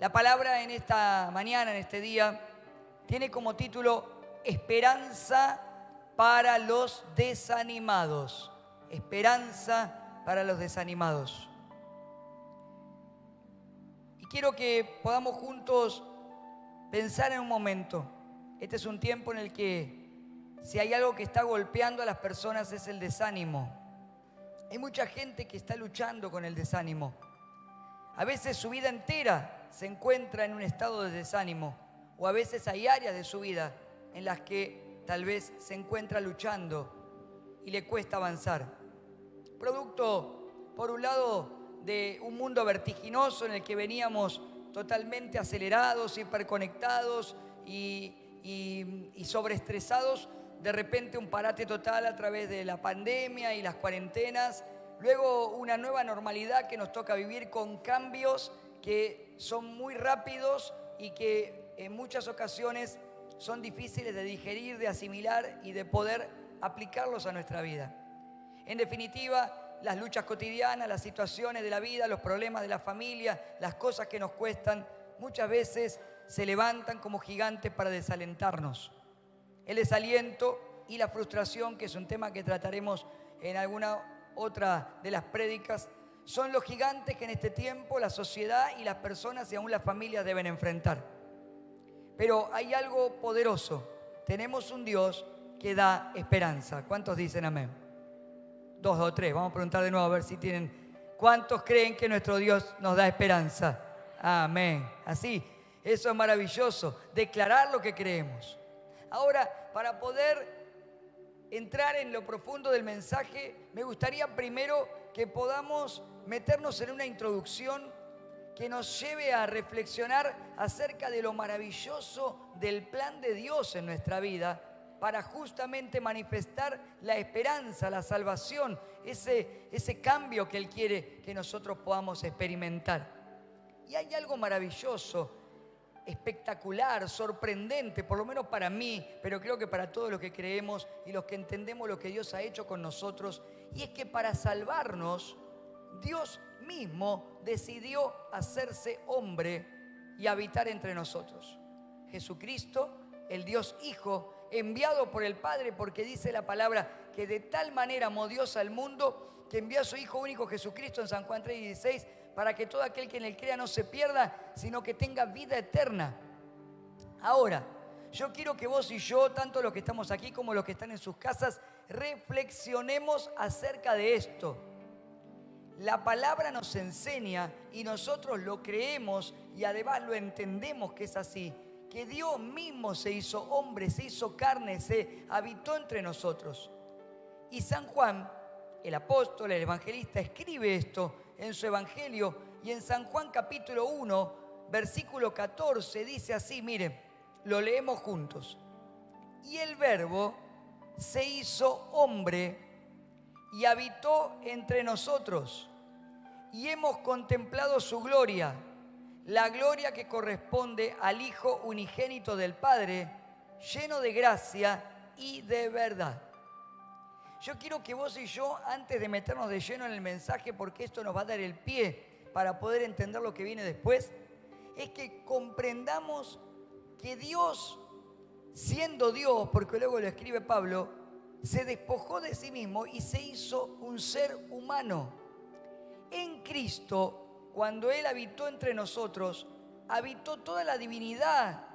La palabra en esta mañana, en este día, tiene como título Esperanza para los desanimados. Esperanza para los desanimados. Y quiero que podamos juntos pensar en un momento. Este es un tiempo en el que si hay algo que está golpeando a las personas es el desánimo. Hay mucha gente que está luchando con el desánimo. A veces su vida entera se encuentra en un estado de desánimo, o a veces hay áreas de su vida en las que tal vez se encuentra luchando y le cuesta avanzar. Producto, por un lado, de un mundo vertiginoso en el que veníamos totalmente acelerados, hiperconectados y sobreestresados. De repente un parate total a través de la pandemia y las cuarentenas. Luego una nueva normalidad que nos toca vivir con cambios que son muy rápidos y que en muchas ocasiones son difíciles de digerir, de asimilar y de poder aplicarlos a nuestra vida. En definitiva, las luchas cotidianas, las situaciones de la vida, los problemas de la familia, las cosas que nos cuestan, muchas veces se levantan como gigantes para desalentarnos. El desaliento y la frustración, que es un tema que trataremos en alguna otra de las prédicas, son los gigantes que en este tiempo la sociedad y las personas y aún las familias deben enfrentar. Pero hay algo poderoso. Tenemos un Dios que da esperanza. ¿Cuántos dicen amén? 2 o 3. Vamos a preguntar de nuevo a ver si tienen. ¿Cuántos creen que nuestro Dios nos da esperanza? Amén. Así, eso es maravilloso. Declarar lo que creemos. Ahora, para poder entrar en lo profundo del mensaje, me gustaría primero que podamos meternos en una introducción que nos lleve a reflexionar acerca de lo maravilloso del plan de Dios en nuestra vida para justamente manifestar la esperanza, la salvación, ese cambio que Él quiere que nosotros podamos experimentar. Y hay algo maravilloso, espectacular, sorprendente, por lo menos para mí, pero creo que para todos los que creemos y los que entendemos lo que Dios ha hecho con nosotros, y es que para salvarnos, Dios mismo decidió hacerse hombre y habitar entre nosotros. Jesucristo, el Dios Hijo, enviado por el Padre, porque dice la palabra que de tal manera amó Dios al mundo que envió a su Hijo único Jesucristo en San Juan 3:16 para que todo aquel que en él crea no se pierda, sino que tenga vida eterna. Ahora, yo quiero que vos y yo, tanto los que estamos aquí como los que están en sus casas, reflexionemos acerca de esto. La palabra nos enseña y nosotros lo creemos y además lo entendemos que es así, que Dios mismo se hizo hombre, se hizo carne, se habitó entre nosotros. Y San Juan, el apóstol, el evangelista, escribe esto en su evangelio, y en San Juan capítulo 1, versículo 14, dice así, miren, lo leemos juntos. Y el Verbo se hizo hombre y habitó entre nosotros, y hemos contemplado su gloria, la gloria que corresponde al Hijo unigénito del Padre, lleno de gracia y de verdad. Yo quiero que vos y yo, antes de meternos de lleno en el mensaje, porque esto nos va a dar el pie para poder entender lo que viene después, es que comprendamos que Dios, siendo Dios, porque luego lo escribe Pablo, se despojó de sí mismo y se hizo un ser humano. En Cristo, cuando Él habitó entre nosotros, habitó toda la divinidad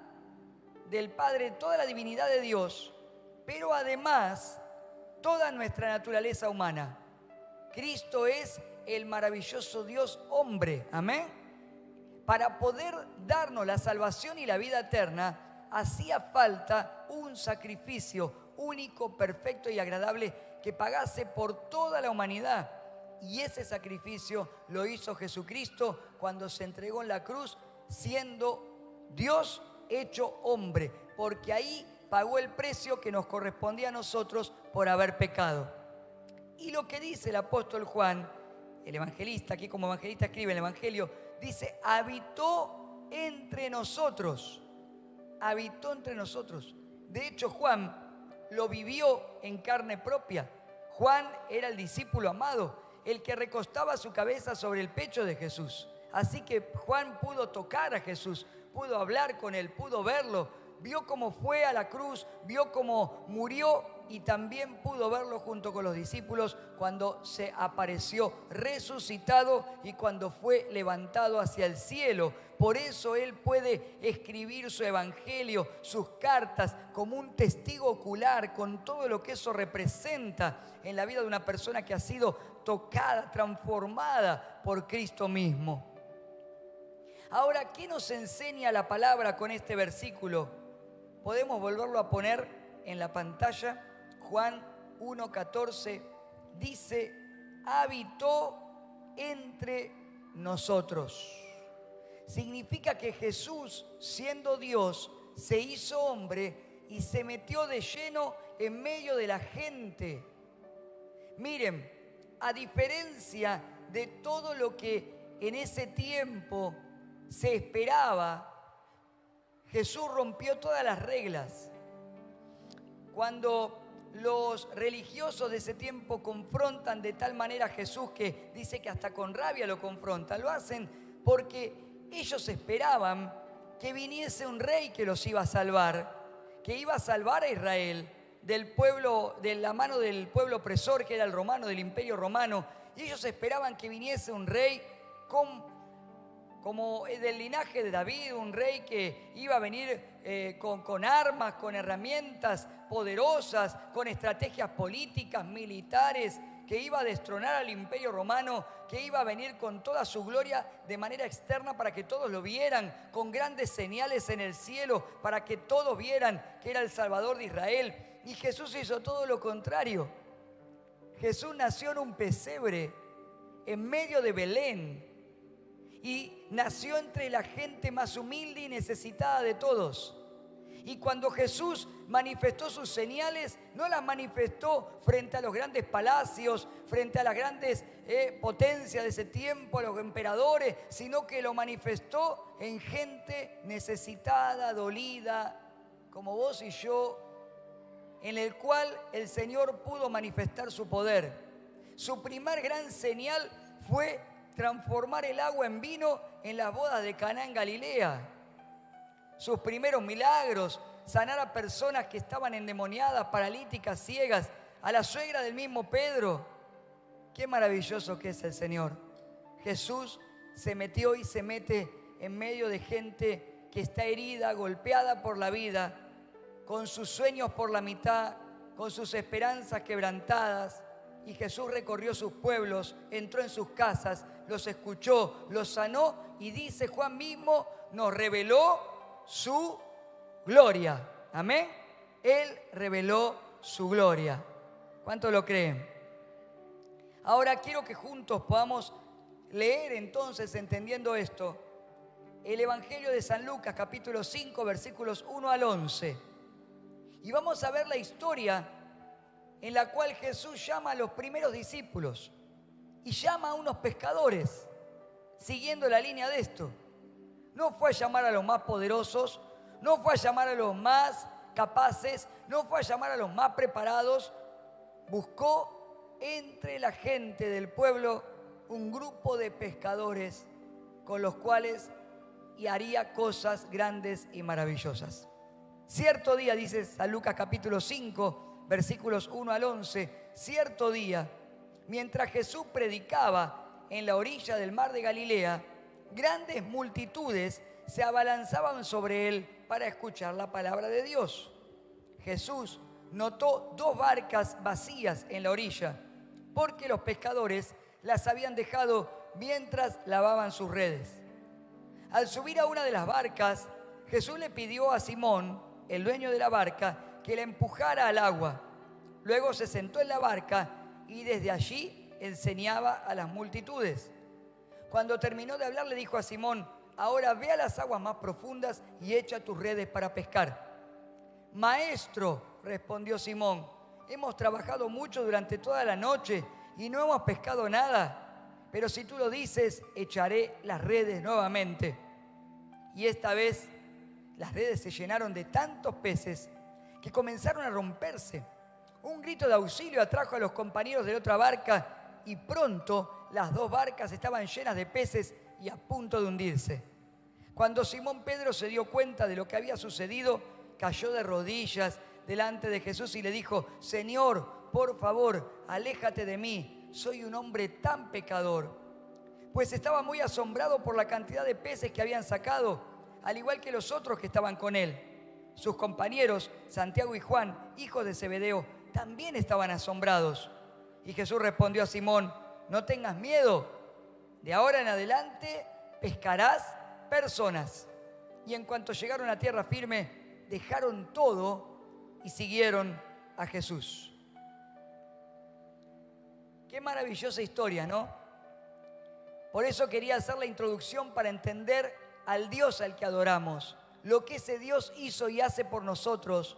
del Padre, toda la divinidad de Dios, pero además toda nuestra naturaleza humana. Cristo es el maravilloso Dios hombre, amén. Para poder darnos la salvación y la vida eterna, hacía falta un sacrificio único, perfecto y agradable que pagase por toda la humanidad. Y ese sacrificio lo hizo Jesucristo cuando se entregó en la cruz, siendo Dios hecho hombre, porque ahí pagó el precio que nos correspondía a nosotros por haber pecado. Y lo que dice el apóstol Juan, el evangelista, aquí como evangelista escribe el evangelio, dice, habitó entre nosotros. Habitó entre nosotros. De hecho, Juan lo vivió en carne propia. Juan era el discípulo amado, el que recostaba su cabeza sobre el pecho de Jesús. Así que Juan pudo tocar a Jesús, pudo hablar con él, pudo verlo, vio cómo fue a la cruz, vio cómo murió y también pudo verlo junto con los discípulos cuando se apareció resucitado y cuando fue levantado hacia el cielo. Por eso él puede escribir su evangelio, sus cartas, como un testigo ocular con todo lo que eso representa en la vida de una persona que ha sido tocada, transformada por Cristo mismo. Ahora, ¿qué nos enseña la palabra con este versículo? Podemos volverlo a poner en la pantalla. Juan 1:14 dice: habitó entre nosotros. Significa que Jesús, siendo Dios, se hizo hombre y se metió de lleno en medio de la gente. Miren, a diferencia de todo lo que en ese tiempo se esperaba, Jesús rompió todas las reglas. Cuando los religiosos de ese tiempo confrontan de tal manera a Jesús que dice que hasta con rabia lo confrontan, lo hacen porque ellos esperaban que viniese un rey que los iba a salvar, que iba a salvar a Israel del pueblo, de la mano del pueblo opresor que era el romano, del imperio romano. Y ellos esperaban que viniese un rey como del linaje de David, un rey que iba a venir con armas, con herramientas poderosas, con estrategias políticas, militares, que iba a destronar al imperio romano, que iba a venir con toda su gloria de manera externa para que todos lo vieran, con grandes señales en el cielo para que todos vieran que era el Salvador de Israel. Y Jesús hizo todo lo contrario. Jesús nació en un pesebre en medio de Belén y nació entre la gente más humilde y necesitada de todos. Y cuando Jesús manifestó sus señales, no las manifestó frente a los grandes palacios, frente a las grandes potencias de ese tiempo, a los emperadores, sino que lo manifestó en gente necesitada, dolida, como vos y yo, en el cual el Señor pudo manifestar su poder. Su primer gran señal fue transformar el agua en vino en las bodas de Caná en Galilea. Sus primeros milagros, sanar a personas que estaban endemoniadas, paralíticas, ciegas, a la suegra del mismo Pedro. Qué maravilloso que es el Señor. Jesús se metió y se mete en medio de gente que está herida, golpeada por la vida, con sus sueños por la mitad, con sus esperanzas quebrantadas. Y Jesús recorrió sus pueblos, entró en sus casas, los escuchó, los sanó y dice Juan mismo, nos reveló su gloria. Amén. Él reveló su gloria. ¿Cuántos lo creen? Ahora quiero que juntos podamos leer entonces, entendiendo esto, el Evangelio de San Lucas, capítulo 5, versículos 1 al 11. Y vamos a ver la historia en la cual Jesús llama a los primeros discípulos y llama a unos pescadores, siguiendo la línea de esto. No fue a llamar a los más poderosos, no fue a llamar a los más capaces, no fue a llamar a los más preparados. Buscó entre la gente del pueblo un grupo de pescadores con los cuales haría cosas grandes y maravillosas. Cierto día, dice San Lucas capítulo 5, versículos 1 al 11, cierto día, mientras Jesús predicaba en la orilla del mar de Galilea, grandes multitudes se abalanzaban sobre él para escuchar la palabra de Dios. Jesús notó 2 barcas vacías en la orilla, porque los pescadores las habían dejado mientras lavaban sus redes. Al subir a una de las barcas, Jesús le pidió a Simón, el dueño de la barca, que la empujara al agua. Luego se sentó en la barca y desde allí enseñaba a las multitudes. Cuando terminó de hablar, le dijo a Simón, ahora ve a las aguas más profundas y echa tus redes para pescar. Maestro, respondió Simón, hemos trabajado mucho durante toda la noche y no hemos pescado nada. Pero si tú lo dices, echaré las redes nuevamente. Y esta vez las redes se llenaron de tantos peces que comenzaron a romperse. Un grito de auxilio atrajo a los compañeros de la otra barca y pronto las 2 barcas estaban llenas de peces y a punto de hundirse. Cuando Simón Pedro se dio cuenta de lo que había sucedido, cayó de rodillas delante de Jesús y le dijo: Señor, por favor, aléjate de mí, soy un hombre tan pecador. Pues estaba muy asombrado por la cantidad de peces que habían sacado, al igual que los otros que estaban con él. Sus compañeros, Santiago y Juan, hijos de Zebedeo, también estaban asombrados. Y Jesús respondió a Simón: no tengas miedo, de ahora en adelante pescarás personas. Y en cuanto llegaron a tierra firme, dejaron todo y siguieron a Jesús. Qué maravillosa historia, ¿no? Por eso quería hacer la introducción para entender al Dios al que adoramos, lo que ese Dios hizo y hace por nosotros,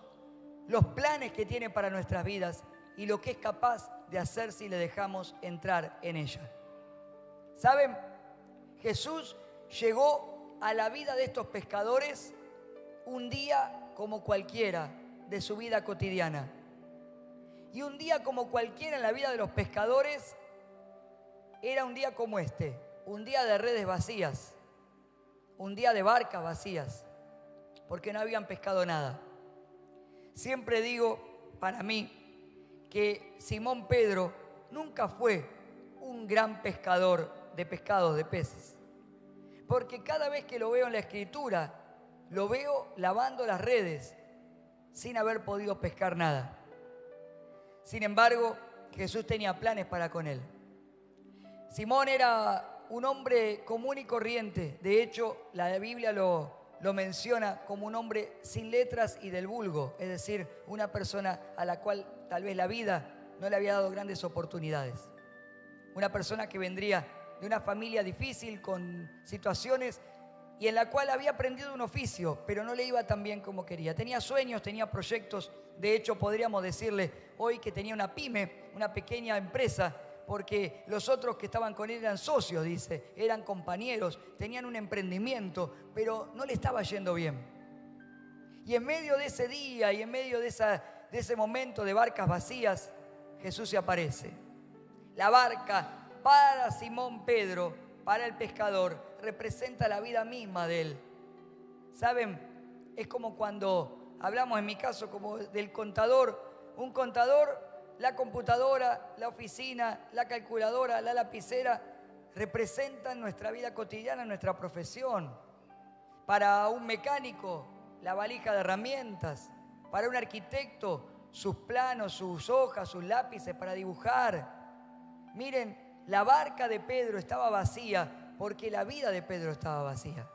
los planes que tiene para nuestras vidas y lo que es capaz de hacer si le dejamos entrar en ella. ¿Saben? Jesús llegó a la vida de estos pescadores un día como cualquiera de su vida cotidiana. Y un día como cualquiera en la vida de los pescadores era un día como este, un día de redes vacías, un día de barcas vacías, porque no habían pescado nada. Siempre digo, para mí, que Simón Pedro nunca fue un gran pescador de pescados, de peces, porque cada vez que lo veo en la Escritura, lo veo lavando las redes sin haber podido pescar nada. Sin embargo, Jesús tenía planes para con él. Simón era un hombre común y corriente. De hecho, la Biblia lo menciona como un hombre sin letras y del vulgo, es decir, una persona a la cual tal vez la vida no le había dado grandes oportunidades. Una persona que vendría de una familia difícil, con situaciones, y en la cual había aprendido un oficio, pero no le iba tan bien como quería. Tenía sueños, tenía proyectos. De hecho, podríamos decirle hoy que tenía una pyme, una pequeña empresa, porque los otros que estaban con él eran socios, dice, eran compañeros, tenían un emprendimiento, pero no le estaba yendo bien. Y en medio de ese día y en medio de ese momento de barcas vacías, Jesús se aparece. La barca para Simón Pedro, para el pescador, representa la vida misma de él. ¿Saben? Es como cuando hablamos, en mi caso, como del contador. Un contador, la computadora, la oficina, la calculadora, la lapicera, representan nuestra vida cotidiana, nuestra profesión. Para un mecánico, la valija de herramientas. Para un arquitecto, sus planos, sus hojas, sus lápices para dibujar. Miren, la barca de Pedro estaba vacía porque la vida de Pedro estaba vacía.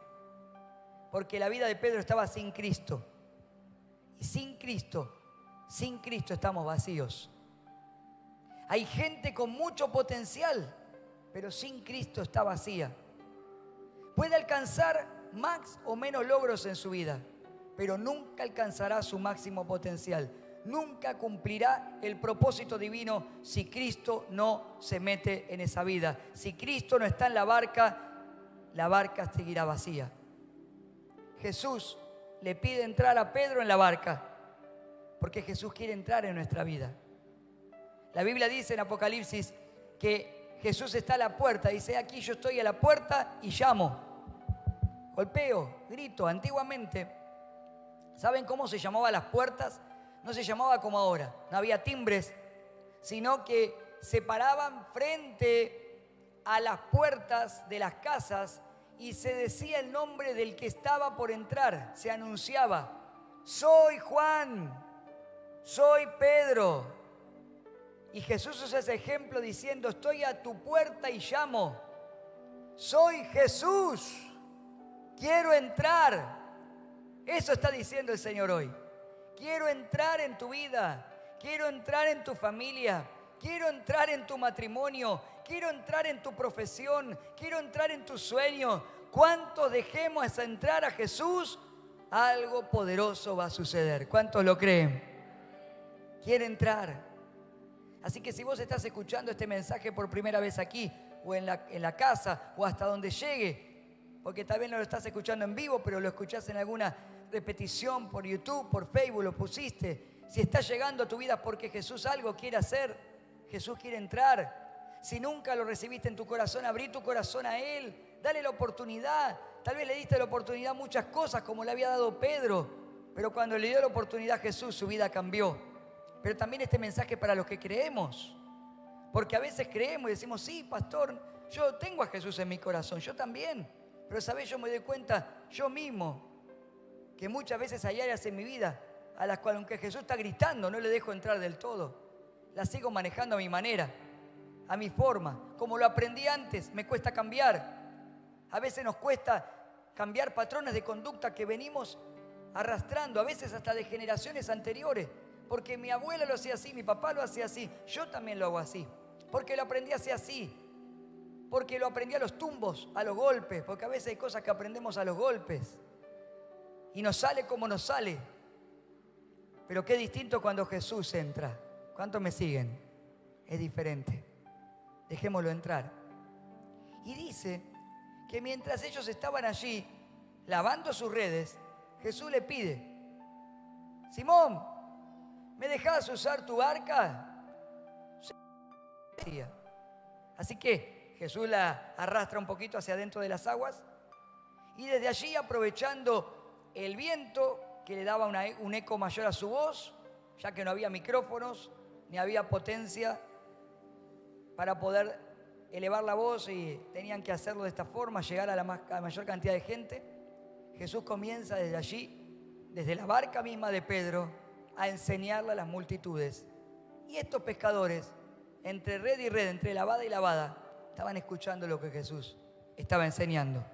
Porque la vida de Pedro estaba sin Cristo. Y sin Cristo estamos vacíos. Hay gente con mucho potencial, pero sin Cristo está vacía. Puede alcanzar más o menos logros en su vida, pero nunca alcanzará su máximo potencial. Nunca cumplirá el propósito divino si Cristo no se mete en esa vida. Si Cristo no está en la barca seguirá vacía. Jesús le pide entrar a Pedro en la barca, porque Jesús quiere entrar en nuestra vida. La Biblia dice en Apocalipsis que Jesús está a la puerta. Dice: aquí yo estoy a la puerta y llamo. Golpeo, grito. Antiguamente, ¿saben cómo se llamaban las puertas? No se llamaba como ahora, no había timbres, sino que se paraban frente a las puertas de las casas y se decía el nombre del que estaba por entrar. Se anunciaba: soy Juan, soy Pedro. Y Jesús usa ese ejemplo diciendo: estoy a tu puerta y llamo. Soy Jesús, quiero entrar. Eso está diciendo el Señor hoy. Quiero entrar en tu vida, quiero entrar en tu familia, quiero entrar en tu matrimonio, quiero entrar en tu profesión, quiero entrar en tus sueños. ¿Cuántos dejemos entrar a Jesús? Algo poderoso va a suceder. ¿Cuántos lo creen? Quiere entrar. Así que si vos estás escuchando este mensaje por primera vez aquí, o en la casa, o hasta donde llegue, porque tal vez no lo estás escuchando en vivo, pero lo escuchás en alguna repetición por YouTube, por Facebook, lo pusiste. Si está llegando a tu vida porque Jesús algo quiere hacer, Jesús quiere entrar. Si nunca lo recibiste en tu corazón, abrí tu corazón a Él dale la oportunidad. Tal vez le diste la oportunidad a muchas cosas como le había dado Pedro, pero cuando le dio la oportunidad a Jesús, su vida cambió. Pero también este mensaje para los que creemos, porque a veces creemos y decimos, sí, pastor, yo tengo a Jesús en mi corazón, yo también. Pero sabés, yo me doy cuenta yo mismo que muchas veces hay áreas en mi vida a las cuales, aunque Jesús está gritando, no le dejo entrar del todo. La sigo manejando a mi manera, a mi forma. Como lo aprendí antes, me cuesta cambiar. A veces nos cuesta cambiar patrones de conducta que venimos arrastrando, a veces hasta de generaciones anteriores. Porque mi abuela lo hacía así, mi papá lo hacía así, yo también lo hago así. Porque lo aprendí a hacer así. Porque lo aprendí a los tumbos, a los golpes. Porque a veces hay cosas que aprendemos a los golpes. Y nos sale como nos sale. Pero qué distinto cuando Jesús entra. ¿Cuántos me siguen? Es diferente. Dejémoslo entrar. Y dice que mientras ellos estaban allí lavando sus redes, Jesús le pide: Simón, ¿me dejás usar tu barca? Sí. Así que Jesús la arrastra un poquito hacia adentro de las aguas y desde allí, aprovechando el viento que le daba un eco mayor a su voz, ya que no había micrófonos ni había potencia para poder elevar la voz y tenían que hacerlo de esta forma, llegar a la mayor cantidad de gente, Jesús comienza desde allí, desde la barca misma de Pedro, a enseñarle a las multitudes. Y estos pescadores, entre red y red, entre lavada y lavada, estaban escuchando lo que Jesús estaba enseñando.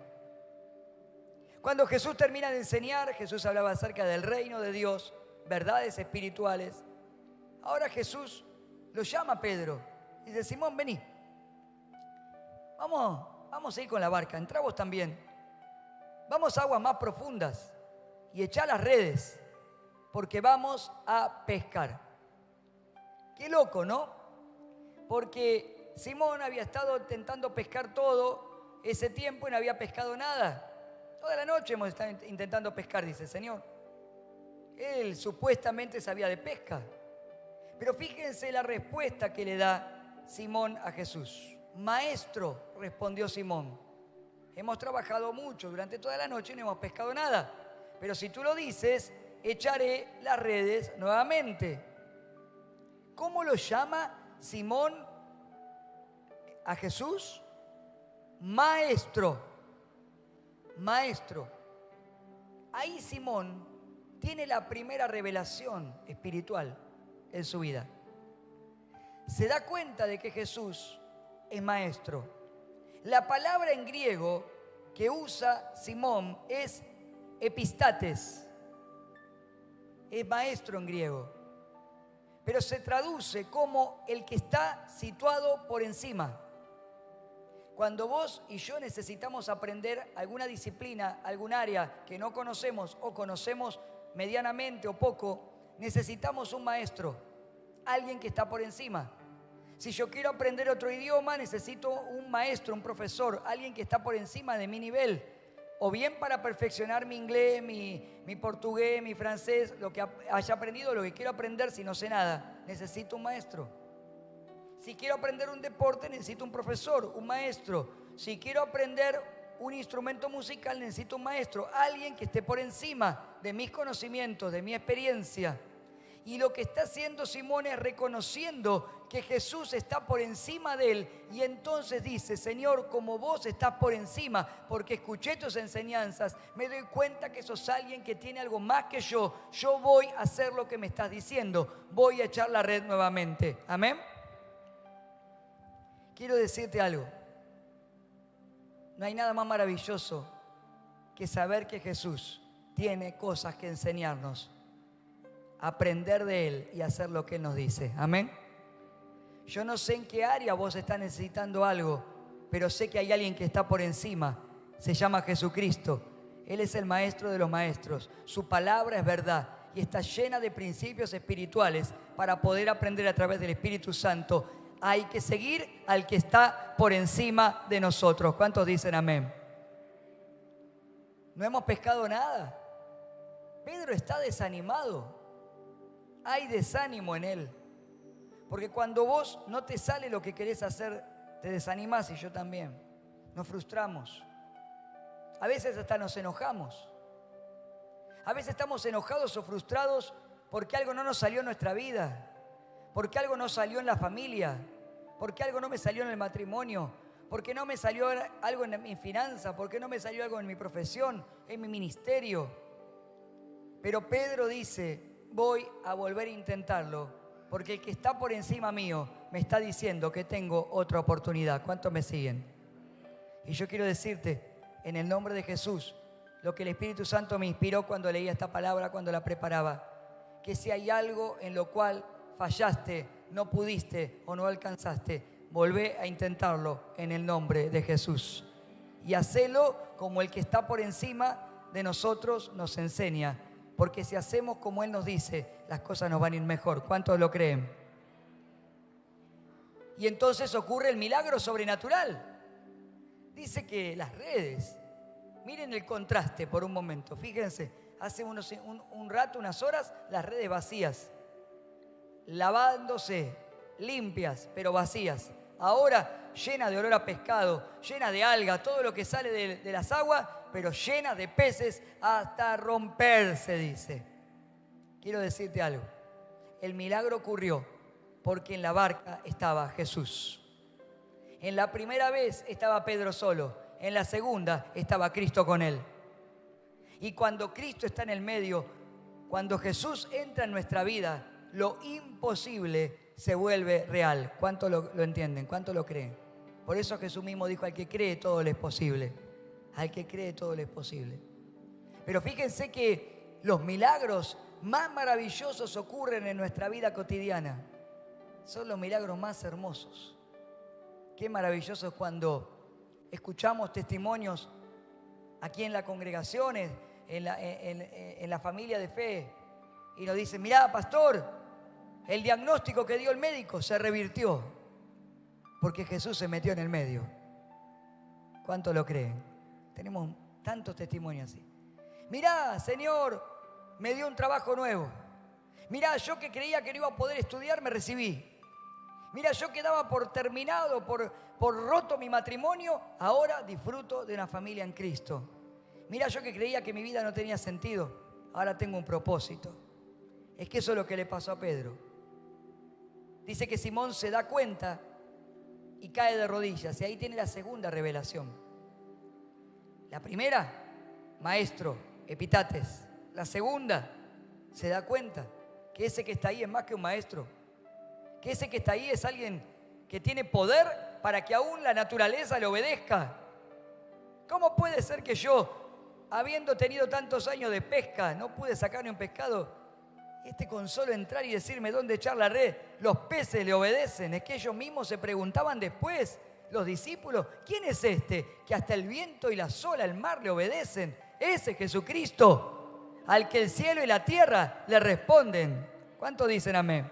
Cuando Jesús termina de enseñar, Jesús hablaba acerca del reino de Dios, verdades espirituales. Ahora Jesús lo llama a Pedro y dice: Simón, vení. Vamos a ir con la barca, entrá vos también. Vamos a aguas más profundas y echá las redes, porque vamos a pescar. Qué loco, ¿no? Porque Simón había estado intentando pescar todo ese tiempo y no había pescado nada. Toda la noche hemos estado intentando pescar, dice el Señor. Él supuestamente sabía de pesca. Pero fíjense la respuesta que le da Simón a Jesús. Maestro, respondió Simón, hemos trabajado mucho durante toda la noche y no hemos pescado nada. Pero si tú lo dices, echaré las redes nuevamente. ¿Cómo lo llama Simón a Jesús? Maestro. Maestro. Ahí Simón tiene la primera revelación espiritual en su vida. Se da cuenta de que Jesús es maestro. La palabra en griego que usa Simón es epistates. Es maestro en griego. Pero se traduce como el que está situado por encima. Cuando vos y yo necesitamos aprender alguna disciplina, algún área que no conocemos o conocemos medianamente o poco, necesitamos un maestro, alguien que está por encima. Si yo quiero aprender otro idioma, necesito un maestro, un profesor, alguien que está por encima de mi nivel. O bien para perfeccionar mi inglés, mi portugués, mi francés, lo que haya aprendido, lo que quiero aprender si no sé nada, necesito un maestro. Si quiero aprender un deporte, necesito un profesor, un maestro. Si quiero aprender un instrumento musical, necesito un maestro, alguien que esté por encima de mis conocimientos, de mi experiencia. Y lo que está haciendo Simón es reconociendo que Jesús está por encima de él. Y entonces dice: Señor, como vos estás por encima, porque escuché tus enseñanzas, me doy cuenta que sos alguien que tiene algo más que yo. Yo voy a hacer lo que me estás diciendo. Voy a echar la red nuevamente. Amén. Quiero decirte algo. No hay nada más maravilloso que saber que Jesús tiene cosas que enseñarnos, aprender de Él y hacer lo que Él nos dice. Amén. Yo no sé en qué área vos estás necesitando algo, pero sé que hay alguien que está por encima. Se llama Jesucristo. Él es el maestro de los maestros. Su palabra es verdad y está llena de principios espirituales para poder aprender a través del Espíritu Santo. Hay que seguir al que está por encima de nosotros. ¿Cuántos dicen amén? No hemos pescado nada. Pedro está desanimado. Hay desánimo en él. Porque cuando vos no te sale lo que querés hacer, te desanimás, y yo también. Nos frustramos. A veces hasta nos enojamos. A veces estamos enojados o frustrados porque algo no nos salió en nuestra vida, porque algo no salió en la familia, porque algo no me salió en el matrimonio, porque no me salió algo en mi finanza, porque no me salió algo en mi profesión, en mi ministerio. Pero Pedro dice, voy a volver a intentarlo, porque el que está por encima mío me está diciendo que tengo otra oportunidad. ¿Cuántos me siguen? Y yo quiero decirte, en el nombre de Jesús, lo que el Espíritu Santo me inspiró cuando leía esta palabra, cuando la preparaba, que si hay algo en lo cual fallaste, no pudiste o no alcanzaste, volvé a intentarlo en el nombre de Jesús. Y hacelo como el que está por encima de nosotros nos enseña, porque si hacemos como Él nos dice, las cosas nos van a ir mejor. ¿Cuántos lo creen? Y entonces ocurre el milagro sobrenatural. Dice que las redes, miren el contraste por un momento, fíjense, hace un rato, unas horas, las redes vacías, lavándose, limpias, pero vacías. Ahora llena de olor a pescado, llena de alga, todo lo que sale de las aguas, pero llena de peces hasta romperse, dice. Quiero decirte algo, el milagro ocurrió porque en la barca estaba Jesús. En la primera vez estaba Pedro solo, en la segunda estaba Cristo con él. Y cuando Cristo está en el medio, cuando Jesús entra en nuestra vida, lo imposible se vuelve real. ¿Cuánto lo entienden? ¿Cuánto lo creen? Por eso Jesús mismo dijo, al que cree todo le es posible. Al que cree todo le es posible. Pero fíjense que los milagros más maravillosos ocurren en nuestra vida cotidiana. Son los milagros más hermosos. Qué maravilloso es cuando escuchamos testimonios aquí en las congregaciones, en la familia de fe, y nos dicen, mirá, pastor, el diagnóstico que dio el médico se revirtió, porque Jesús se metió en el medio. ¿Cuánto lo creen? Tenemos tantos testimonios así. Mirá, Señor, me dio un trabajo nuevo. Mirá, yo que creía que no iba a poder estudiar, me recibí. Mira, yo quedaba por terminado, por roto mi matrimonio, ahora disfruto de una familia en Cristo. Mira, yo que creía que mi vida no tenía sentido, ahora tengo un propósito. Es que eso es lo que le pasó a Pedro. Dice que Simón se da cuenta y cae de rodillas, y ahí tiene la segunda revelación. La primera, maestro, epítates. La segunda, se da cuenta que ese que está ahí es más que un maestro. Que ese que está ahí es alguien que tiene poder para que aún la naturaleza le obedezca. ¿Cómo puede ser que yo, habiendo tenido tantos años de pesca, no pude sacar ni un pescado? Con solo entrar y decirme dónde echar la red, los peces le obedecen. Es que ellos mismos se preguntaban después, los discípulos, ¿quién es este que hasta el viento y la ola, el mar le obedecen? Ese es Jesucristo, al que el cielo y la tierra le responden. ¿Cuántos dicen amén?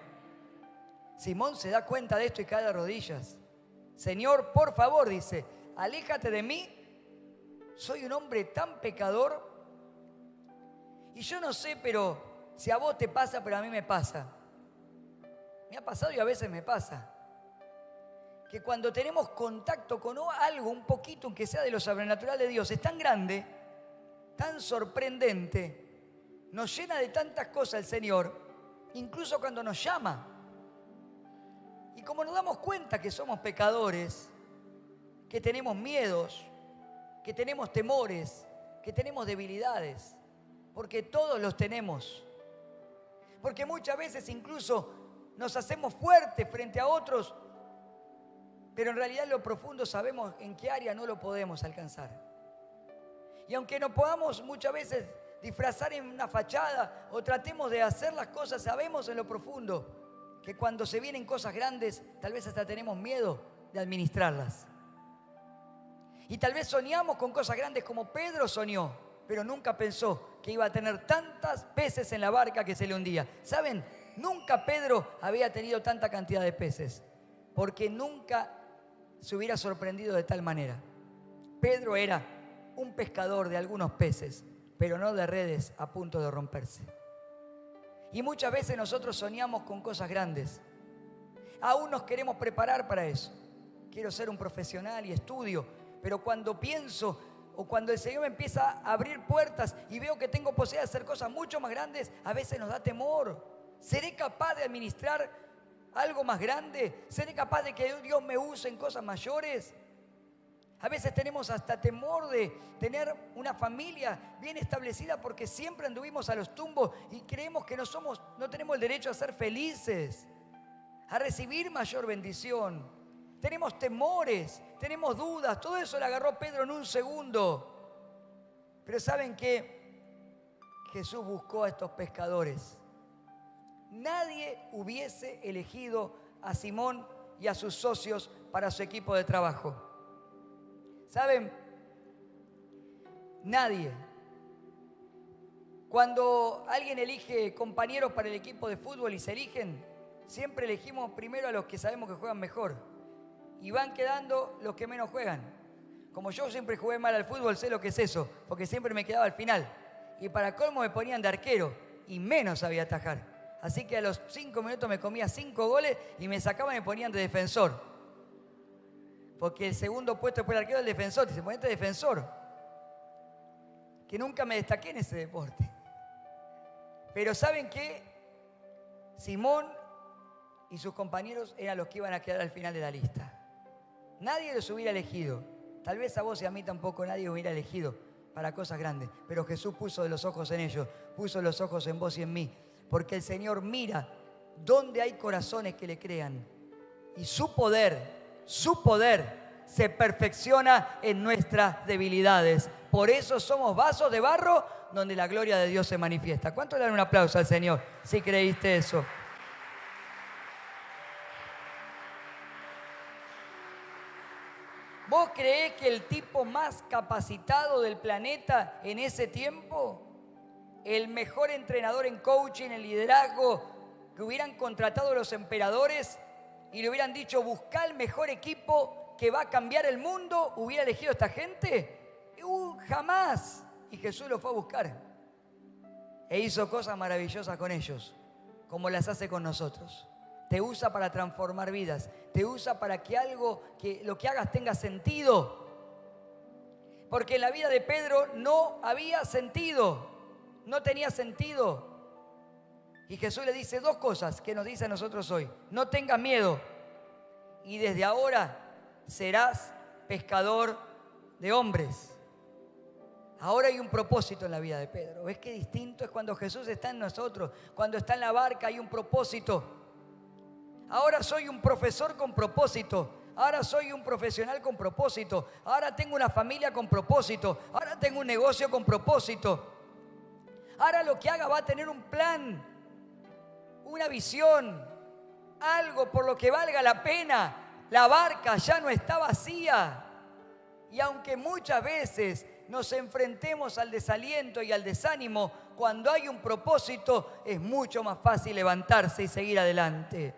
Simón se da cuenta de esto y cae de rodillas. Señor, por favor, dice, aléjate de mí. Soy un hombre tan pecador. Y yo no sé, pero si a vos te pasa, pero a mí me pasa. Me ha pasado y a veces me pasa. Que cuando tenemos contacto con algo, un poquito, aunque sea de lo sobrenatural de Dios, es tan grande, tan sorprendente, nos llena de tantas cosas el Señor, incluso cuando nos llama. Y como nos damos cuenta que somos pecadores, que tenemos miedos, que tenemos temores, que tenemos debilidades, porque todos los tenemos. Porque muchas veces incluso nos hacemos fuertes frente a otros, pero en realidad en lo profundo sabemos en qué área no lo podemos alcanzar. Y aunque no podamos muchas veces disfrazar en una fachada o tratemos de hacer las cosas, sabemos en lo profundo que cuando se vienen cosas grandes, tal vez hasta tenemos miedo de administrarlas. Y tal vez soñamos con cosas grandes como Pedro soñó, pero nunca pensó que iba a tener tantas peces en la barca que se le hundía. ¿Saben? Nunca Pedro había tenido tanta cantidad de peces, porque nunca se hubiera sorprendido de tal manera. Pedro era un pescador de algunos peces, pero no de redes a punto de romperse. Y muchas veces nosotros soñamos con cosas grandes. Aún nos queremos preparar para eso. Quiero ser un profesional y estudio, pero cuando pienso o cuando el Señor me empieza a abrir puertas y veo que tengo posibilidad de hacer cosas mucho más grandes, a veces nos da temor. ¿Seré capaz de administrar algo más grande? ¿Seré capaz de que Dios me use en cosas mayores? A veces tenemos hasta temor de tener una familia bien establecida porque siempre anduvimos a los tumbos y creemos que no tenemos el derecho a ser felices, a recibir mayor bendición. Tenemos temores, tenemos dudas. Todo eso le agarró Pedro en un segundo. Pero ¿saben qué? Jesús buscó a estos pescadores. Nadie hubiese elegido a Simón y a sus socios para su equipo de trabajo. ¿Saben? Nadie. Cuando alguien elige compañeros para el equipo de fútbol y se eligen, siempre elegimos primero a los que sabemos que juegan mejor. Y van quedando los que menos juegan. Como yo siempre jugué mal al fútbol, sé lo que es eso, porque siempre me quedaba al final. Y para colmo me ponían de arquero y menos sabía atajar. Así que a los 5 minutos me comía 5 goles y me sacaban y me ponían de defensor. Porque el segundo puesto después del arquero es el defensor, y se pone de defensor. Que nunca me destaqué en ese deporte. Pero ¿saben qué? Simón y sus compañeros eran los que iban a quedar al final de la lista. Nadie los hubiera elegido. Tal vez a vos y a mí tampoco nadie hubiera elegido para cosas grandes. Pero Jesús puso los ojos en ellos, puso los ojos en vos y en mí. Porque el Señor mira dónde hay corazones que le crean. Y su poder se perfecciona en nuestras debilidades. Por eso somos vasos de barro donde la gloria de Dios se manifiesta. ¿Cuánto le dan un aplauso al Señor si creíste eso? ¿Vos creés que el tipo más capacitado del planeta en ese tiempo, el mejor entrenador en coaching, en liderazgo, que hubieran contratado los emperadores y le hubieran dicho, buscá el mejor equipo que va a cambiar el mundo, hubiera elegido a esta gente? Jamás. Y Jesús los fue a buscar. E hizo cosas maravillosas con ellos, como las hace con nosotros. Te usa para transformar vidas. Te usa para que lo que hagas tenga sentido. Porque en la vida de Pedro no había sentido. No tenía sentido. Y Jesús le dice 2 cosas que nos dice a nosotros hoy. No tengas miedo. Y desde ahora serás pescador de hombres. Ahora hay un propósito en la vida de Pedro. ¿Ves qué distinto es cuando Jesús está en nosotros? Cuando está en la barca hay un propósito. Ahora soy un profesor con propósito. Ahora soy un profesional con propósito. Ahora tengo una familia con propósito. Ahora tengo un negocio con propósito. Ahora lo que haga va a tener un plan, una visión, algo por lo que valga la pena. La barca ya no está vacía. Y aunque muchas veces nos enfrentemos al desaliento y al desánimo, cuando hay un propósito es mucho más fácil levantarse y seguir adelante.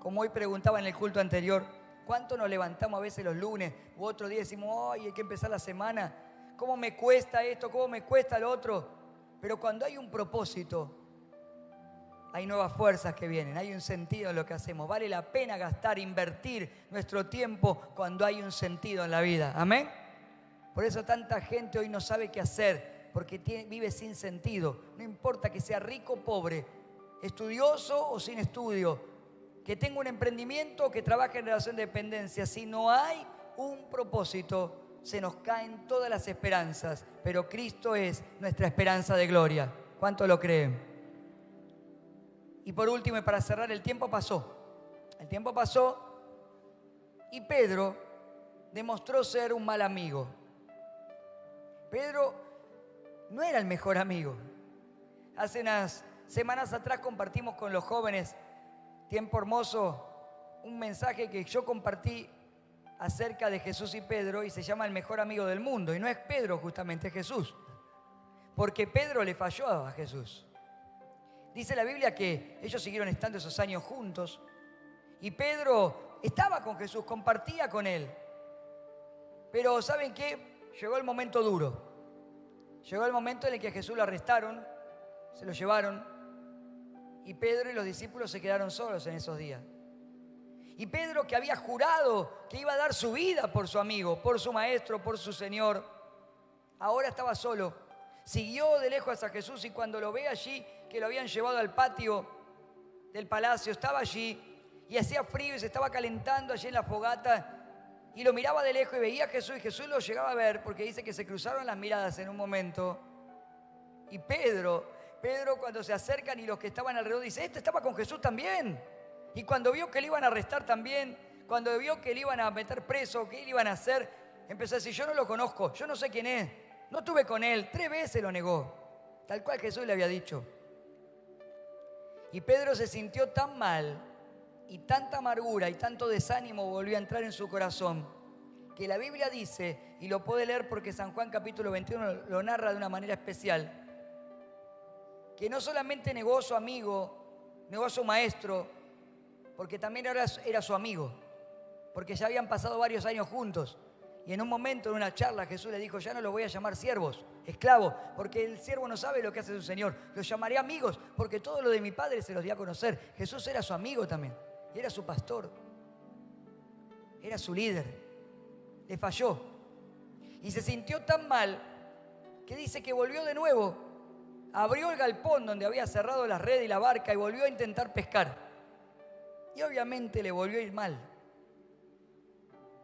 Como hoy preguntaba en el culto anterior, ¿cuánto nos levantamos a veces los lunes u otro día decimos, ay, hay que empezar la semana, cómo me cuesta esto, cómo me cuesta lo otro? Pero cuando hay un propósito, hay nuevas fuerzas que vienen, hay un sentido en lo que hacemos. Vale la pena gastar, invertir nuestro tiempo cuando hay un sentido en la vida. ¿Amén? Por eso tanta gente hoy no sabe qué hacer, porque vive sin sentido. No importa que sea rico o pobre, estudioso o sin estudio, que tenga un emprendimiento o que trabaje en relación de dependencia. Si no hay un propósito, se nos caen todas las esperanzas. Pero Cristo es nuestra esperanza de gloria. ¿Cuánto lo creen? Y por último, y para cerrar, el tiempo pasó. El tiempo pasó y Pedro demostró ser un mal amigo. Pedro no era el mejor amigo. Hace unas semanas atrás compartimos con los jóvenes, Tiempo Hermoso, un mensaje que yo compartí acerca de Jesús y Pedro y se llama el mejor amigo del mundo. Y no es Pedro justamente, es Jesús. Porque Pedro le falló a Jesús. Dice la Biblia que ellos siguieron estando esos años juntos y Pedro estaba con Jesús, compartía con él. Pero ¿saben qué? Llegó el momento duro. Llegó el momento en el que a Jesús lo arrestaron, se lo llevaron y Pedro y los discípulos se quedaron solos en esos días. Y Pedro, que había jurado que iba a dar su vida por su amigo, por su maestro, por su Señor, ahora estaba solo. Siguió de lejos a Jesús y cuando lo ve allí, que lo habían llevado al patio del palacio, estaba allí y hacía frío y se estaba calentando allí en la fogata y lo miraba de lejos y veía a Jesús y Jesús lo llegaba a ver porque dice que se cruzaron las miradas en un momento. Y Pedro cuando se acercan y los que estaban alrededor dice, este estaba con Jesús también. Y cuando vio que le iban a arrestar también, cuando vio que le iban a meter preso, que le iban a hacer, empezó a decir, yo no lo conozco, yo no sé quién es, no estuve con él, 3 veces lo negó, tal cual Jesús le había dicho. Y Pedro se sintió tan mal y tanta amargura y tanto desánimo volvió a entrar en su corazón, que la Biblia dice, y lo puede leer porque San Juan capítulo 21 lo narra de una manera especial, que no solamente negó a su amigo, negó a su maestro, porque también era su amigo, porque ya habían pasado varios años juntos. Y en un momento, en una charla, Jesús le dijo, ya no los voy a llamar siervos, esclavos, porque el siervo no sabe lo que hace su Señor. Los llamaré amigos, porque todo lo de mi Padre se los di a conocer. Jesús era su amigo también, era su pastor, era su líder. Le falló. Y se sintió tan mal que dice que volvió de nuevo. Abrió el galpón donde había cerrado la red y la barca y volvió a intentar pescar. Y obviamente le volvió a ir mal.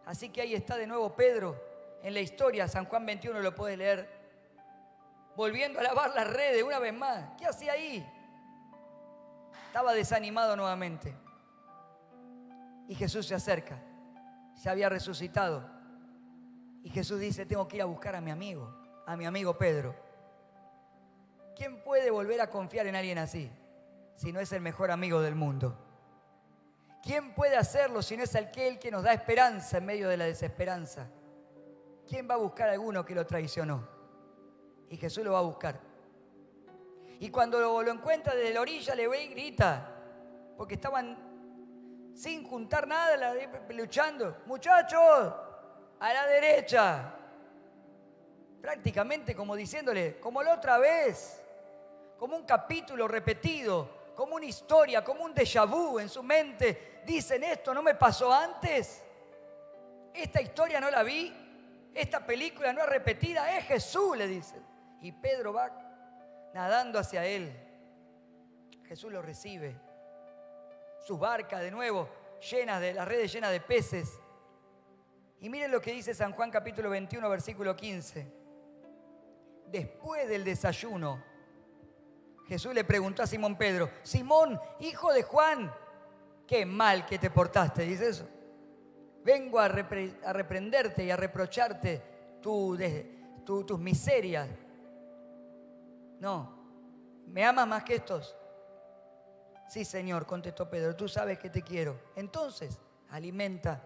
Así que ahí está de nuevo Pedro en la historia, San Juan 21 lo puedes leer, volviendo a lavar las redes una vez más. ¿Qué hacía ahí? Estaba desanimado nuevamente. Y Jesús se acerca, se había resucitado. Y Jesús dice, tengo que ir a buscar a mi amigo Pedro. ¿Quién puede volver a confiar en alguien así si no es el mejor amigo del mundo? ¿Quién puede hacerlo si no es aquel que nos da esperanza en medio de la desesperanza? ¿Quién va a buscar a alguno que lo traicionó? Y Jesús lo va a buscar. Y cuando lo encuentra desde la orilla, le ve y grita, porque estaban sin juntar nada, luchando. Muchachos, a la derecha. Prácticamente como diciéndole, como la otra vez, como un capítulo repetido, como una historia, como un déjà vu en su mente. Dicen, esto no me pasó antes, esta historia no la vi, esta película no es repetida, es Jesús, le dicen. Y Pedro va nadando hacia él. Jesús lo recibe. Sus barcas de nuevo, las redes llenas de peces. Y miren lo que dice San Juan capítulo 21, versículo 15. Después del desayuno, Jesús le preguntó a Simón Pedro, Simón, hijo de Juan, qué mal que te portaste, dice eso. Vengo a reprenderte y a reprocharte tus miserias. No, ¿me amas más que estos? Sí, Señor, contestó Pedro, tú sabes que te quiero. Entonces, alimenta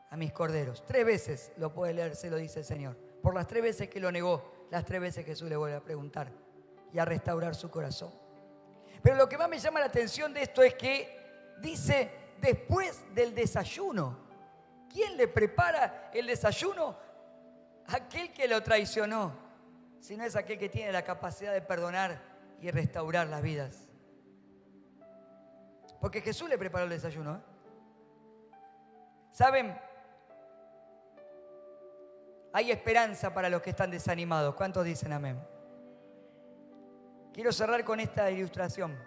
a mis corderos. 3 veces lo puede leer, se lo dice el Señor. Por las 3 veces que lo negó, las 3 veces Jesús le vuelve a preguntar y a restaurar su corazón. Pero lo que más me llama la atención de esto es que dice después del desayuno. ¿Quién le prepara el desayuno? Aquel que lo traicionó, si no es aquel que tiene la capacidad de perdonar y restaurar las vidas. Porque Jesús le preparó el desayuno, ¿eh? ¿Saben? Hay esperanza para los que están desanimados. ¿Cuántos dicen amén? Quiero cerrar con esta ilustración.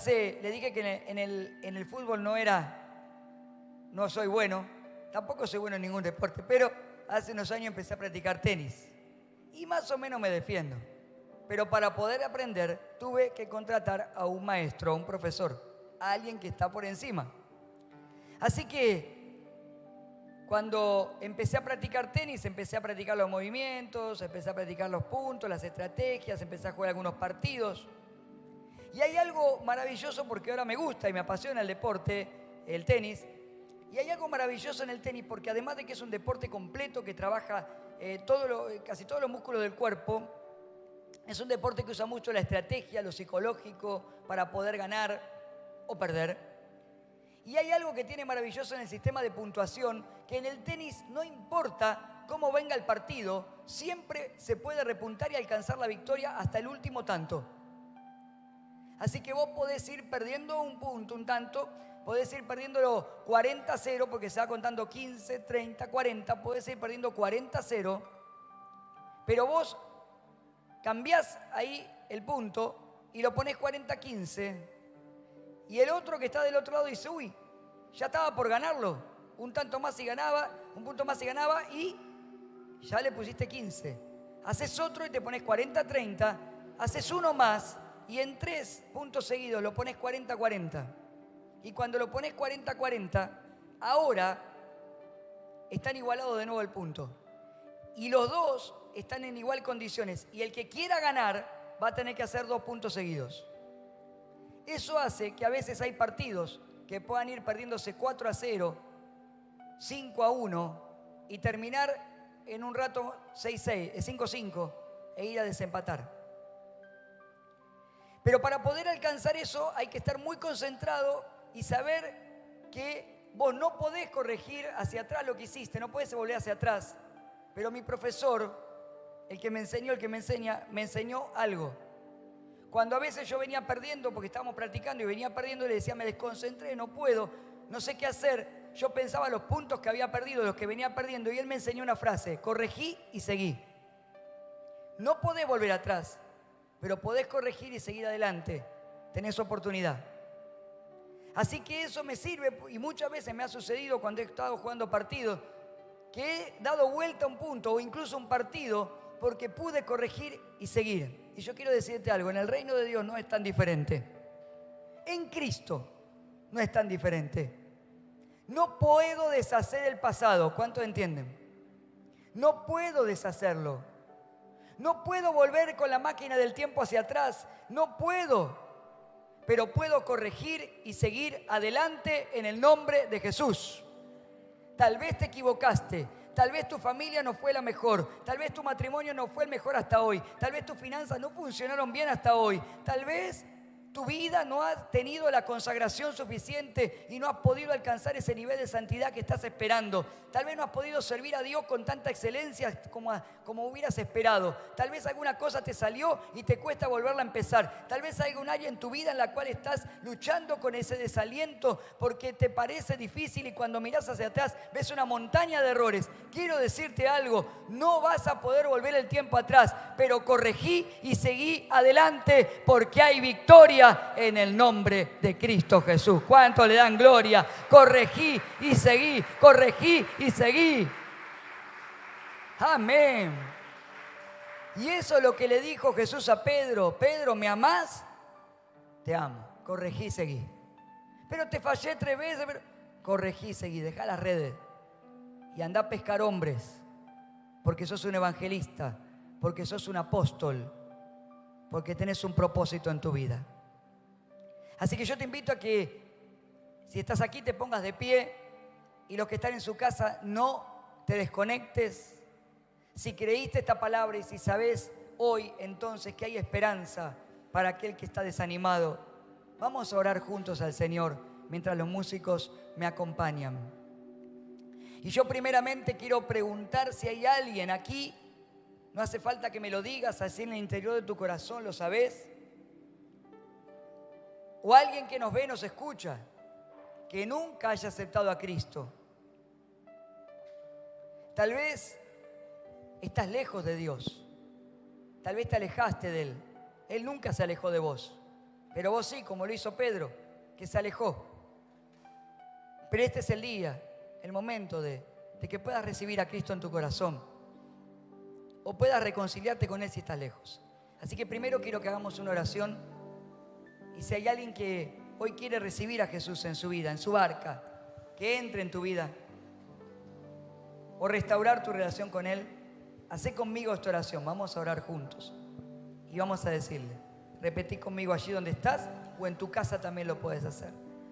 Le dije que en el fútbol no soy bueno, tampoco soy bueno en ningún deporte, pero hace unos años empecé a practicar tenis y más o menos me defiendo. Pero para poder aprender tuve que contratar a un maestro, a un profesor, a alguien que está por encima. Así que cuando empecé a practicar tenis, empecé a practicar los movimientos, empecé a practicar los puntos, las estrategias, empecé a jugar algunos partidos. Y hay algo maravilloso porque ahora me gusta y me apasiona el deporte, el tenis. Y hay algo maravilloso en el tenis porque además de que es un deporte completo que trabaja casi todos los músculos del cuerpo, es un deporte que usa mucho la estrategia, lo psicológico para poder ganar o perder. Y hay algo que tiene maravilloso en el sistema de puntuación, que en el tenis no importa cómo venga el partido, siempre se puede repuntar y alcanzar la victoria hasta el último tanto. Así que vos podés ir perdiendo un punto, un tanto, podés ir perdiéndolo 40-0 porque se va contando 15, 30, 40, podés ir perdiendo 40-0, pero vos cambiás ahí el punto y lo ponés 40-15 y el otro que está del otro lado dice, uy, ya estaba por ganarlo, un tanto más y ganaba, un punto más y ganaba y ya le pusiste 15. Haces otro y te pones 40-30, haces uno más y en 3 puntos seguidos lo pones 40-40. Y cuando lo pones 40-40, ahora están igualados de nuevo el punto. Y los dos están en igual condiciones. Y el que quiera ganar va a tener que hacer 2 puntos seguidos. Eso hace que a veces hay partidos que puedan ir perdiéndose 4-0, 5-1 y terminar en un rato 6-6, 5-5 e ir a desempatar. Pero para poder alcanzar eso hay que estar muy concentrado y saber que vos no podés corregir hacia atrás lo que hiciste, no podés volver hacia atrás. Pero mi profesor, el que me enseña, me enseñó algo. Cuando a veces yo venía perdiendo, porque estábamos practicando y venía perdiendo, le decía, me desconcentré, no puedo, no sé qué hacer. Yo pensaba los puntos que había perdido, los que venía perdiendo, y él me enseñó una frase, corregí y seguí. No podés volver atrás, pero podés corregir y seguir adelante. Tenés oportunidad. Así que eso me sirve, y muchas veces me ha sucedido cuando he estado jugando partidos, que he dado vuelta a un punto o incluso un partido porque pude corregir y seguir. Y yo quiero decirte algo, en el reino de Dios no es tan diferente. En Cristo no es tan diferente. No puedo deshacer el pasado, ¿cuántos entienden? No puedo deshacerlo. No puedo volver con la máquina del tiempo hacia atrás, no puedo. Pero puedo corregir y seguir adelante en el nombre de Jesús. Tal vez te equivocaste, tal vez tu familia no fue la mejor, tal vez tu matrimonio no fue el mejor hasta hoy, tal vez tus finanzas no funcionaron bien hasta hoy, tal vez tu vida no ha tenido la consagración suficiente y no has podido alcanzar ese nivel de santidad que estás esperando. Tal vez no has podido servir a Dios con tanta excelencia como hubieras esperado. Tal vez alguna cosa te salió y te cuesta volverla a empezar. Tal vez hay un área en tu vida en la cual estás luchando con ese desaliento porque te parece difícil y cuando miras hacia atrás ves una montaña de errores. Quiero decirte algo, no vas a poder volver el tiempo atrás, pero corregí y seguí adelante porque hay victoria en el nombre de Cristo Jesús. ¿Cuánto le dan gloria? Corregí y seguí, corregí y seguí. Amén. Y eso es lo que le dijo Jesús a Pedro. Pedro, ¿me amás? Te amo. Corregí y seguí. Pero te fallé 3 veces. Pero... corregí y seguí. Dejá las redes y andá a pescar hombres. Porque sos un evangelista. Porque sos un apóstol. Porque tenés un propósito en tu vida. Así que yo te invito a que si estás aquí te pongas de pie y los que están en su casa no te desconectes. Si creíste esta palabra y si sabes hoy entonces que hay esperanza para aquel que está desanimado, vamos a orar juntos al Señor mientras los músicos me acompañan. Y yo primeramente quiero preguntar si hay alguien aquí, no hace falta que me lo digas, así en el interior de tu corazón lo sabes. O alguien que nos ve, nos escucha, que nunca haya aceptado a Cristo. Tal vez estás lejos de Dios. Tal vez te alejaste de Él. Él nunca se alejó de vos. Pero vos sí, como lo hizo Pedro, que se alejó. Pero este es el día, el momento de que puedas recibir a Cristo en tu corazón. O puedas reconciliarte con Él si estás lejos. Así que primero quiero que hagamos una oración. Y si hay alguien que hoy quiere recibir a Jesús en su vida, en su barca, que entre en tu vida o restaurar tu relación con Él, hacé conmigo esta oración. Vamos a orar juntos y vamos a decirle, repetí conmigo allí donde estás o en tu casa también lo puedes hacer.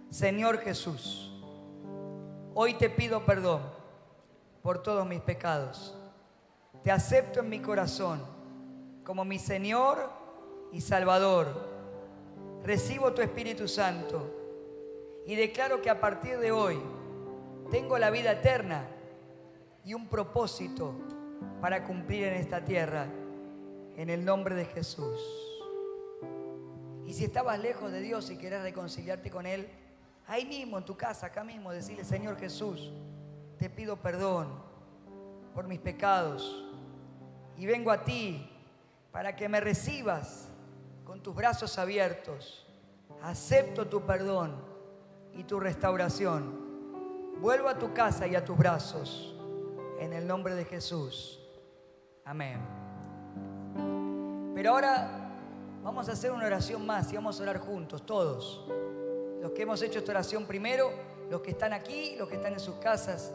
Señor Jesús, hoy te pido perdón por todos mis pecados. Te acepto en mi corazón como mi Señor y Salvador. Recibo tu Espíritu Santo y declaro que a partir de hoy tengo la vida eterna y un propósito para cumplir en esta tierra, en el nombre de Jesús. Y si estabas lejos de Dios y querés reconciliarte con Él, ahí mismo en tu casa, acá mismo, decirle: Señor Jesús, te pido perdón por mis pecados y vengo a ti para que me recibas con tus brazos abiertos. Acepto tu perdón y tu restauración. Vuelvo a tu casa y a tus brazos, en el nombre de Jesús. Amén. Pero ahora vamos a hacer una oración más y vamos a orar juntos, todos. Los que hemos hecho esta oración primero, los que están aquí, los que están en sus casas.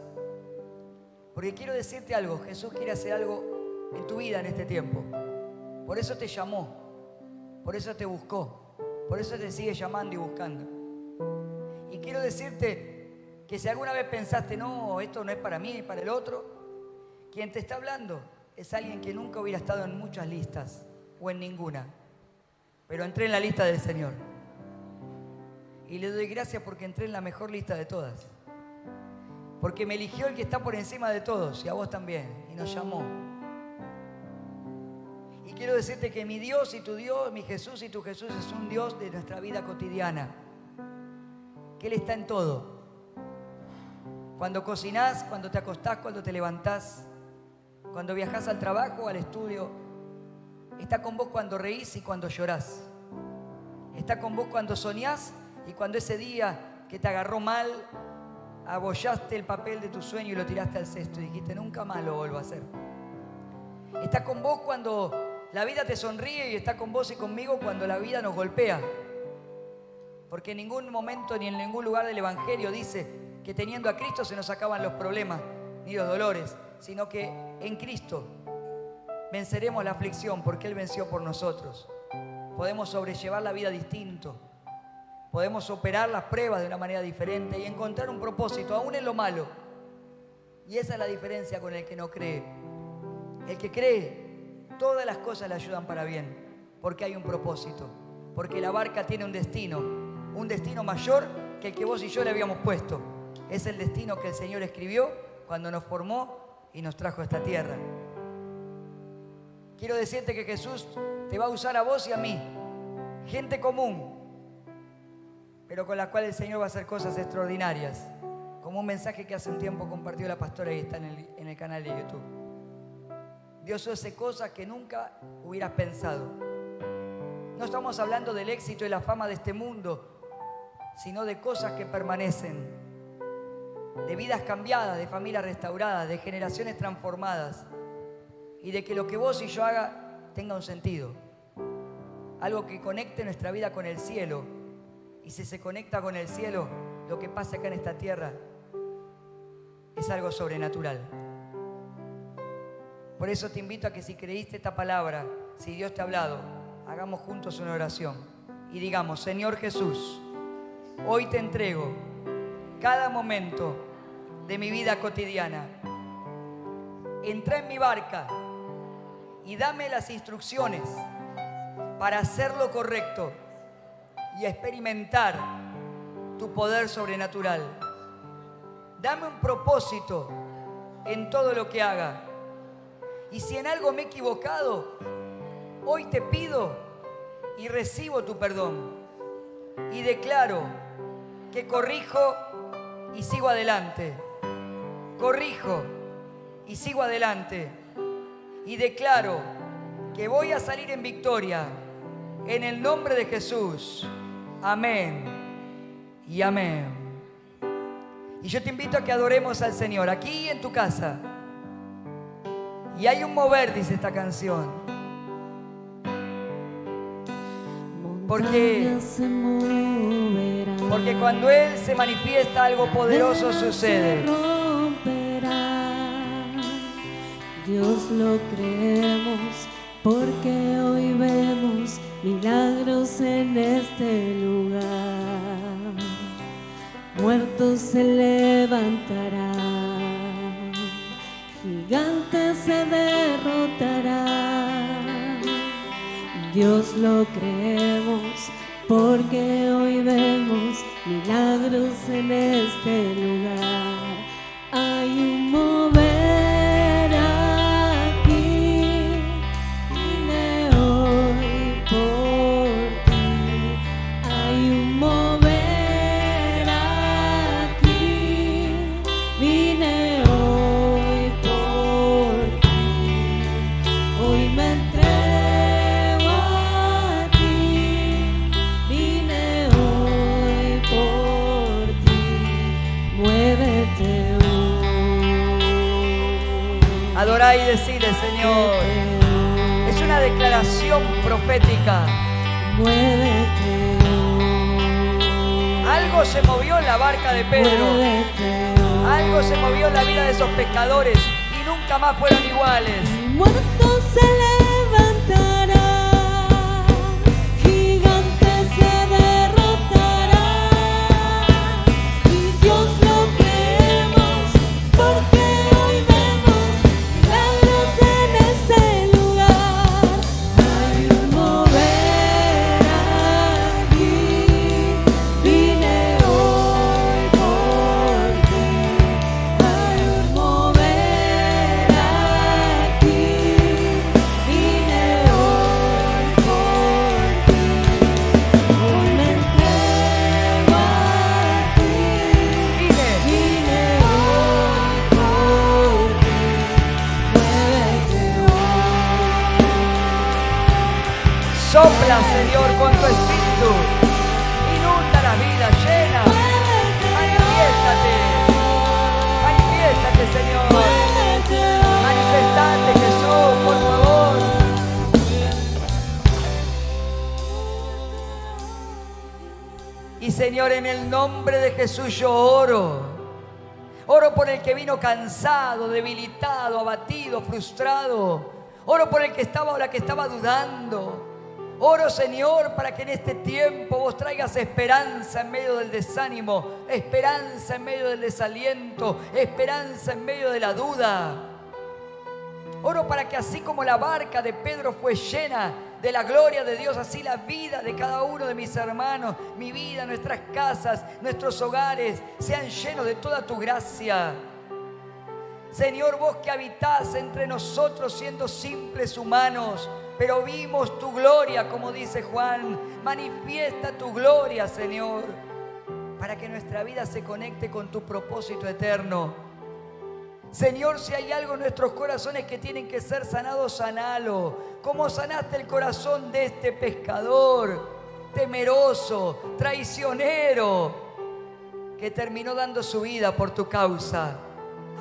Porque quiero decirte algo: Jesús quiere hacer algo en tu vida en este tiempo. Por eso te llamó, por eso te buscó, por eso te sigue llamando y buscando. Y quiero decirte que si alguna vez pensaste: no, esto no es para mí ni para el otro, quien te está hablando es alguien que nunca hubiera estado en muchas listas o en ninguna, pero entré en la lista del Señor. Y le doy gracias porque entré en la mejor lista de todas. Porque me eligió el que está por encima de todos, y a vos también, y nos llamó. Y quiero decirte que mi Dios y tu Dios, mi Jesús y tu Jesús, es un Dios de nuestra vida cotidiana. Que Él está en todo. Cuando cocinás, cuando te acostás, cuando te levantás, cuando viajás al trabajo o al estudio. Está con vos cuando reís y cuando llorás. Está con vos cuando soñás y cuando ese día que te agarró mal, abollaste el papel de tu sueño y lo tiraste al cesto y dijiste: nunca más lo vuelvo a hacer. Está con vos cuando la vida te sonríe y está con vos y conmigo cuando la vida nos golpea. Porque en ningún momento ni en ningún lugar del Evangelio dice que teniendo a Cristo se nos acaban los problemas ni los dolores, sino que en Cristo venceremos la aflicción porque Él venció por nosotros. Podemos sobrellevar la vida distinto. Podemos operar las pruebas de una manera diferente y encontrar un propósito, aún en lo malo. Y esa es la diferencia con el que no cree. El que cree, todas las cosas le ayudan para bien, porque hay un propósito, porque la barca tiene un destino mayor que el que vos y yo le habíamos puesto. Es el destino que el Señor escribió cuando nos formó y nos trajo a esta tierra. Quiero decirte que Jesús te va a usar a vos y a mí, gente común, pero con la cual el Señor va a hacer cosas extraordinarias, como un mensaje que hace un tiempo compartió la pastora y está en el canal de YouTube. Dios hace cosas que nunca hubieras pensado. No estamos hablando del éxito y la fama de este mundo, sino de cosas que permanecen, de vidas cambiadas, de familias restauradas, de generaciones transformadas, y de que lo que vos y yo haga tenga un sentido, algo que conecte nuestra vida con el cielo. Y si se conecta con el cielo, lo que pasa acá en esta tierra es algo sobrenatural. Por eso te invito a que si creíste esta palabra, si Dios te ha hablado, hagamos juntos una oración y digamos: Señor Jesús, hoy te entrego cada momento de mi vida cotidiana. Entra en mi barca y dame las instrucciones para hacer lo correcto y experimentar tu poder sobrenatural. Dame un propósito en todo lo que haga. Y si en algo me he equivocado, hoy te pido y recibo tu perdón. Y declaro que corrijo y sigo adelante. Corrijo y sigo adelante. Y declaro que voy a salir en victoria. En el nombre de Jesús. Amén y amén. Y yo te invito a que adoremos al Señor aquí en tu casa. Y hay un mover, dice esta canción. Porque cuando Él se manifiesta, algo poderoso sucede. Dios lo creemos, porque hoy vemos milagros en este lugar. Muertos se levantarán, gigantes se derrotarán. Dios lo creemos, porque hoy vemos milagros en este lugar. Hay un mover por ti, hay un mover Adorá y decile, Señor. Es una declaración profética. Muévete. Algo se movió en la barca de Pedro. Algo se movió en la vida de esos pescadores y nunca más fueron iguales. Muerto se levantará, gigante se derrotará, y Dios lo creemos, porque hoy vemos milagros en este lugar. Hay un mover aquí, vine hoy por ti. Hay un mover aquí, vine hoy por ti. Hoy me entrego a ti, Vine. vine hoy por ti. Muévete Sopla, Señor, con tu espíritu. Inunda la vida, llena. Manifiéstate. Manifiéstate, Señor. Manifestate, Jesús, por favor. Y Señor, en el nombre de Jesús yo oro. Oro por el que vino cansado, debilitado, abatido, frustrado. Oro por el que estaba o la que estaba dudando. Oro, Señor, para que en este tiempo vos traigas esperanza en medio del desánimo, esperanza en medio del desaliento, esperanza en medio de la duda. Oro para que así como la barca de Pedro fue llena de la gloria de Dios, así la vida de cada uno de mis hermanos, mi vida, nuestras casas, nuestros hogares, sean llenos de toda tu gracia. Señor, vos que habitás entre nosotros siendo simples humanos, pero vimos tu gloria, como dice Juan. Manifiesta tu gloria, Señor, para que nuestra vida se conecte con tu propósito eterno. Señor, si hay algo en nuestros corazones que tienen que ser sanados, sanalo. Como sanaste el corazón de este pescador temeroso, traicionero, que terminó dando su vida por tu causa.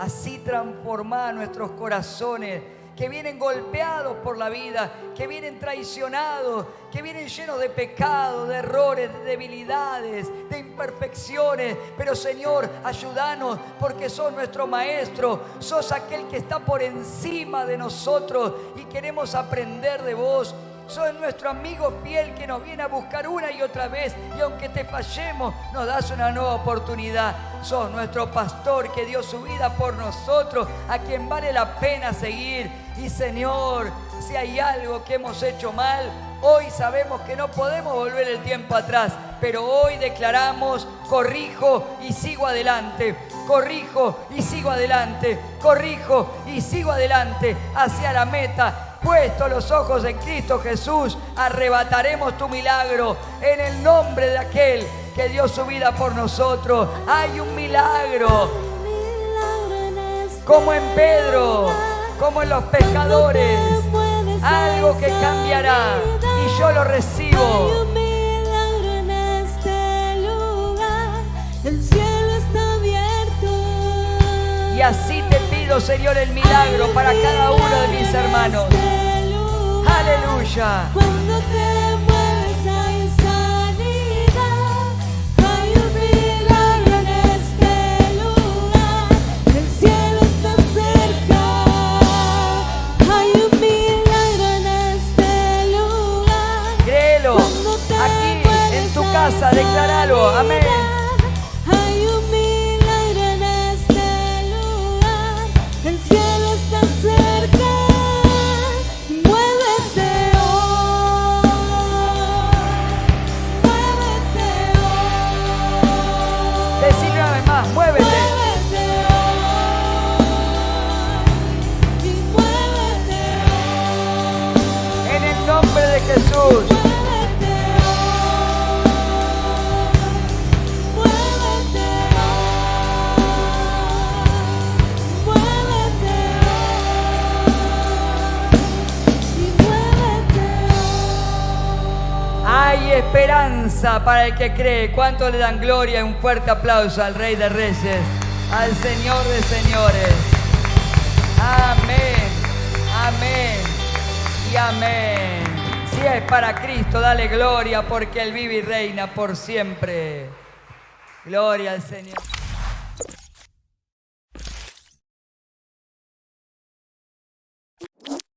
Así transformá nuestros corazones, que vienen golpeados por la vida, que vienen traicionados, que vienen llenos de pecado, de errores, de debilidades, de imperfecciones. Pero Señor, ayúdanos, porque sos nuestro Maestro, sos aquel que está por encima de nosotros y queremos aprender de vos. Sos nuestro amigo fiel que nos viene a buscar una y otra vez, y aunque te fallemos, nos das una nueva oportunidad. Sos nuestro pastor que dio su vida por nosotros, a quien vale la pena seguir. Y Señor, si hay algo que hemos hecho mal, hoy sabemos que no podemos volver el tiempo atrás, pero hoy declaramos: corrijo y sigo adelante, corrijo y sigo adelante, corrijo y sigo adelante hacia la meta. Puesto los ojos en Cristo Jesús, arrebataremos tu milagro en el nombre de aquel que dio su vida por nosotros. Hay un milagro, como en Pedro, como en los pescadores, algo que cambiará y yo lo recibo. El cielo está abierto. Y así te pido, Señor, el milagro para cada uno de mis hermanos. Aleluya. Cuando te mueves hay sanidad, hay un milagro en este lugar. El cielo está cerca, hay un milagro en este lugar. Créelo, aquí en tu casa, decláralo. Amén. Hay un milagro en este lugar, el cielo está cerca. Muévete hoy, muévete hoy. Decime una vez más, muévete. Muévete hoy, y muévete hoy. En el nombre de Jesús. Muévete hoy, muévete hoy, muévete hoy, y muévete hoy. Hay esperanza para el que cree. ¿Cuánto le dan gloria y un fuerte aplauso al Rey de Reyes, al Señor de Señores? Amén. Amén. Si es para Cristo, dale gloria porque Él vive y reina por siempre. Gloria al Señor.